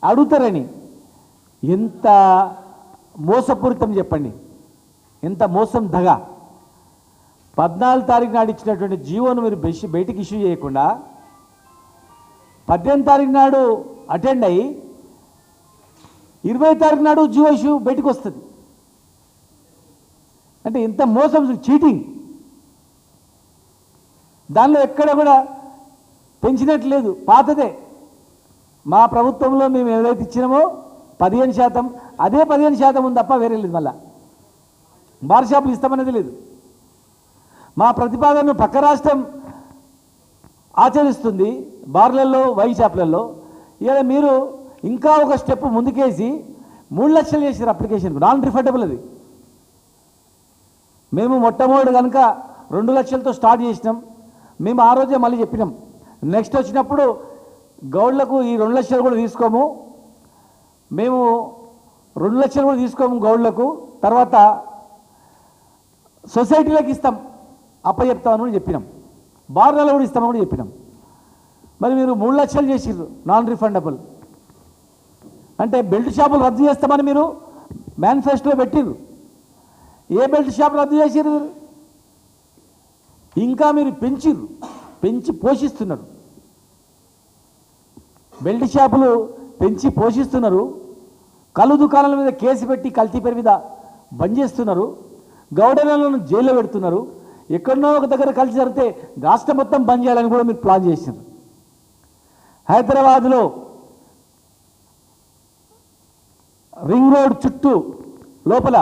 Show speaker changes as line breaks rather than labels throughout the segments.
అడుగుతారని. ఎంత మోసపూరితం చెప్పండి, ఎంత మోసం దగ. 14 తారీఖు నాడు ఇచ్చినటువంటి జీవోను మీరు బయటికి ఇష్యూ చేయకుండా 18 తారీఖు నాడు అటెండ్ అయ్యి 20 తారీఖు నాడు జీవో ఇష్యూ బయటకు వస్తుంది. అంటే ఇంత మోసం, చీటింగ్. దానిలో ఎక్కడ కూడా పెంచినట్లేదు, పాతదే. మా ప్రభుత్వంలో మేము ఏదైతే ఇచ్చినామో 15%, అదే 15% ఉంది తప్ప వేరే లేదు. మళ్ళా బార్ షాపులు ఇస్తామనేది లేదు. మా ప్రతిపాదనను పక్క రాష్ట్రం ఆచరిస్తుంది బార్లలో, వైన్ షాపులలో. ఇలా మీరు ఇంకా ఒక స్టెప్ ముందుకేసి 3 లక్షలు చేసారు అప్లికేషన్, నాన్ రిఫండబుల్. అది మేము మొట్టమొదటి కనుక 2 లక్షలతో స్టార్ట్ చేసినాం. మేము ఆ రోజే మళ్ళీ చెప్పినాం, నెక్స్ట్ వచ్చినప్పుడు గౌడ్లకు ఈ 2 లక్షలు కూడా తీసుకోము, మేము 2 లక్షలు కూడా తీసుకోము గౌడ్లకు, తర్వాత సొసైటీలకు ఇస్తాం, అప్పచెప్తామని చెప్పినాం. బార్లలో కూడా ఇస్తామని కూడా చెప్పినాం. మరి మీరు 3 లక్షలు చేసిర్రు నాన్ రిఫండబుల్ అంటే బెల్ట్ షాపులు రద్దు చేస్తామని మీరు మేనిఫెస్టోలో పెట్టిర్రు. ఏ బెల్ట్ షాప్ రద్దు చేసిర్రు? ఇంకా మీరు పెంచి పోషిస్తున్నారు. బెల్ట్ షాపులు పెంచి పోషిస్తున్నారు. కళ్ళు దుకాణాల మీద కేసు పెట్టి కల్తీ పేరు మీద బంద్ చేస్తున్నారు. గౌడలను జైల్లో పెడుతున్నారు. ఎక్కడనో ఒక దగ్గర కలిసి జరిగితే రాష్ట్రం మొత్తం బంద్ చేయాలని కూడా మీరు ప్లాన్ చేశారు. హైదరాబాద్లో రింగ్ రోడ్ చుట్టూ లోపల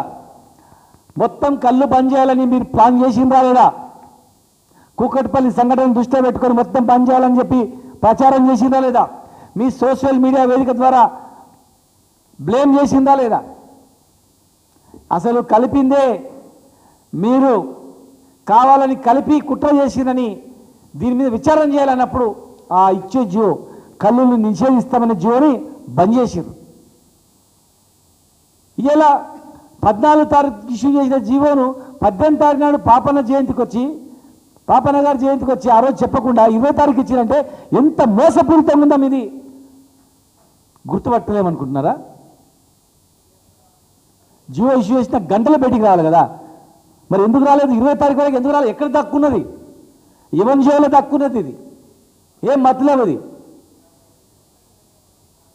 మొత్తం కళ్ళు బంద్ చేయాలని మీరు ప్లాన్ చేసిందా లేదా? కూకట్పల్లి సంఘటన దృష్టిలో పెట్టుకొని మొత్తం బంద్ చేయాలని చెప్పి ప్రచారం చేసిందా లేదా? మీ సోషల్ మీడియా వేదిక ద్వారా బ్లేమ్ చేసిందా లేదా? అసలు కలిపిందే మీరు, కావాలని కలిపి కుట్ర చేసిందని దీని మీద విచారణ చేయాలన్నప్పుడు ఆ ఇచ్చే జియో, కళ్ళుని నిషేధిస్తామనే జియోని బంద్ చేసారు. ఇలా 14 తారీఖు ఇష్యూ చేసిన జీవోను 18 తారీఖు నాడు పాపన్న గారి జయంతికి వచ్చి ఆ రోజు చెప్పకుండా 20 తారీఖు ఇచ్చారంటే ఎంత మోసపూరితంగా ఉందా మీది? గుర్తుపట్టలేమనుకుంటున్నారా? జియో ఇష్యూ చేసిన గంటలు బయటికి రావాలి కదా, మరి ఎందుకు రాలేదు? 20 తారీఖు వరకు ఎందుకు రాలేదు? ఎక్కడ దక్కున్నది? ఎవరి జియోలో దక్కున్నది? ఇది ఏం మతలేవు. అది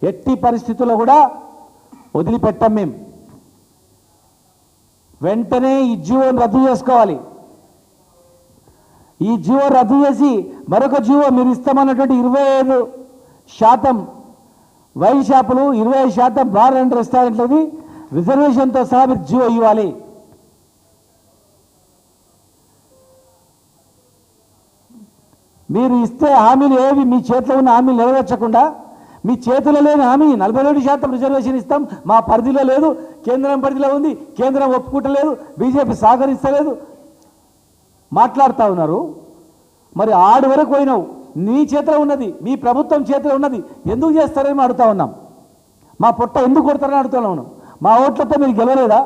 ఎట్టి పరిస్థితుల్లో కూడా వదిలిపెట్టాం మేము. వెంటనే ఈ జియోని రద్దు చేసుకోవాలి. ఈ జియో రద్దు చేసి మరొక జియో మీరు ఇస్తామన్నటువంటి 25% వైన్ షాపులు, 25% బార్ అండ్ రెస్టారెంట్లది రిజర్వేషన్తో సహా మీరు జియో ఇవ్వాలి. మీరు ఇస్తే హామీలు ఏవి మీ చేతిలో ఉన్న హామీలు నెరవేర్చకుండా, మీ చేతిలో లేని హామీ 47% రిజర్వేషన్ ఇస్తాం, మా పరిధిలో లేదు, కేంద్రం పరిధిలో ఉంది, కేంద్రం ఒప్పుకుంటలేదు, బీజేపీ సహకరిస్తలేదు మాట్లాడుతూ ఉన్నారు. మరి ఆడు వరకు పోయినావు, నీ చేతిలో ఉన్నది, మీ ప్రభుత్వం చేతిలో ఉన్నది, ఎందుకు చేస్తారని అడుగుతా ఉన్నాం. మా పొట్ట ఎందుకు కొడతారని అడుగుతా ఉన్నాం. మా ఓట్లతో మీరు గెలవలేదా?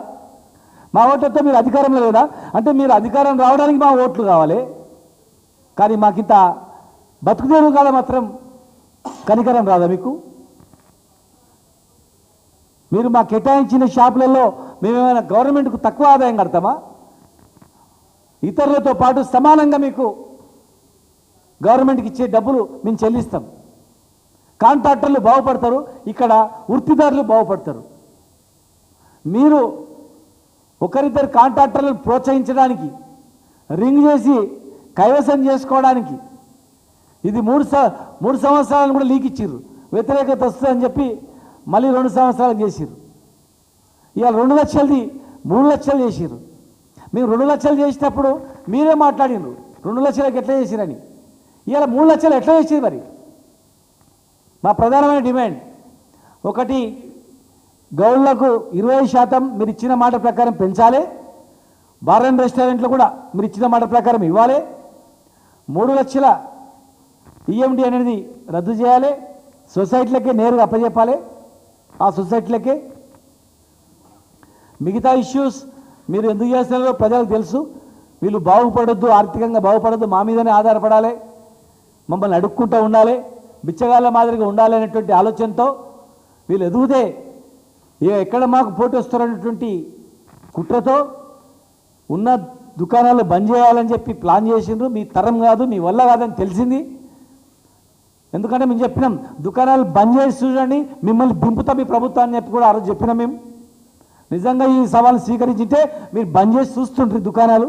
మా ఓట్లతో మీరు అధికారంలో లేదా? అంటే మీరు అధికారం రావడానికి మా ఓట్లు కావాలి, కానీ మాకింత బతుకుదేరు కాదా మాత్రం కనికరం రాదా మీకు? మీరు మా కేటాయించిన షాపులలో మేమేమైనా గవర్నమెంట్కు తక్కువ ఆదాయం కడతామా? ఇతరులతో పాటు సమానంగా మీకు గవర్నమెంట్కి ఇచ్చే డబ్బులు మేము చెల్లిస్తాం. కాంట్రాక్టర్లు బాగుపడతారు, ఇక్కడ వృత్తిదారులు బాగుపడతారు. మీరు ఒకరిద్దరు కాంట్రాక్టర్లను ప్రోత్సహించడానికి, రింగ్ చేసి కైవసం చేసుకోవడానికి ఇది 3 సంవత్సరాలను కూడా లీక్ ఇచ్చిర్రు. వ్యతిరేకత వస్తుందని చెప్పి మళ్ళీ 2 సంవత్సరాలు చేసిర్రు. ఇవాళ 2 లక్షలది 3 లక్షలు చేసిర్రు. మేము 2 లక్షలు చేసినప్పుడు మీరే మాట్లాడినరు 2 లక్షలకు ఎట్లా చేసిరని. ఇవాళ 3 లక్షలు ఎట్లా చేసిరు? మరి మా ప్రధానమైన డిమాండ్ ఒకటి, గౌడ్లకు 20% మీరు ఇచ్చిన మాట ప్రకారం పెంచాలి. బార్ అండ్ రెస్టారెంట్లు కూడా మీరు ఇచ్చిన మాట ప్రకారం ఇవ్వాలి. 3 లక్షల ఈఎండి అనేది రద్దు చేయాలి. సొసైటీలకే నేరుగా అప్పచెప్పాలి. ఆ సొసైటీలకే మిగతా ఇష్యూస్ మీరు ఎందుకు చేస్తున్నారో ప్రజలకు తెలుసు. వీళ్ళు బాగుపడొద్దు, ఆర్థికంగా బాగుపడొద్దు, మా మీదనే ఆధారపడాలి, మమ్మల్ని అడుక్కుంటూ ఉండాలి, బిచ్చగాళ్ళ మాదిరిగా ఉండాలి అనేటువంటి ఆలోచనతో వీళ్ళు ఎదుగుదే ఎక్కడ మాకు పోటీ వస్తారనేటువంటి కుట్రతో ఉన్న దుకాణాలు బంద్ చేయాలని చెప్పి ప్లాన్ చేసిండ్రు. మీ తరం కాదు, మీ వల్ల కాదని తెలిసింది. ఎందుకంటే మేము చెప్పినాం దుకాణాలు బంద్ చేసి చూడండి, మిమ్మల్ని దింపుతాం మీ ప్రభుత్వాన్ని చెప్పి కూడా ఆ రోజు చెప్పినాం. మేము నిజంగా ఈ సవాలు స్వీకరించింటే మీరు బంద్ చేసి చూస్తుండ్రి, దుకాణాలు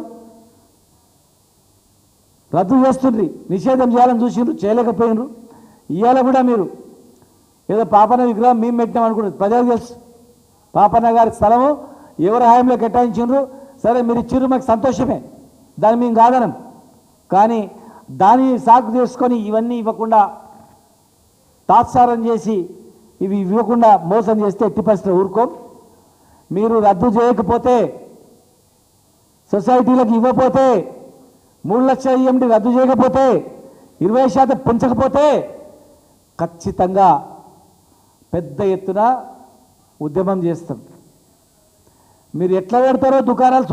రద్దు చేస్తుండ్రి, నిషేధం చేయాలని చూసిండ్రు, చేయలేకపోయినరు. ఇవాళ కూడా మీరు ఏదో పాపన్న విగ్రహం మేము పెట్టినాం అనుకుంటుంది. ప్రజలకు తెలుసు పాపన్న గారి స్థలము ఎవరి హాయంలో కేటాయించిండ్రు. సరే మీరు ఇచ్చిర్రు, మాకు సంతోషమే, దాన్ని మేము కాదనం. కానీ దాన్ని సాకు చేసుకొని ఇవన్నీ ఇవ్వకుండా తాత్సారం చేసి ఇవి ఇవ్వకుండా మోసం చేస్తే ఎట్టి పరిస్థితుల్లో ఊరుకోం. మీరు రద్దు చేయకపోతే, సొసైటీలకు ఇవ్వకపోతే, 3 లక్షల ఈఎండి రద్దు చేయకపోతే, 20% పెంచకపోతే ఖచ్చితంగా పెద్ద ఎత్తున ఉద్యమం చేస్తాం. మీరు ఎట్లా పెడతారో దుకాణాలు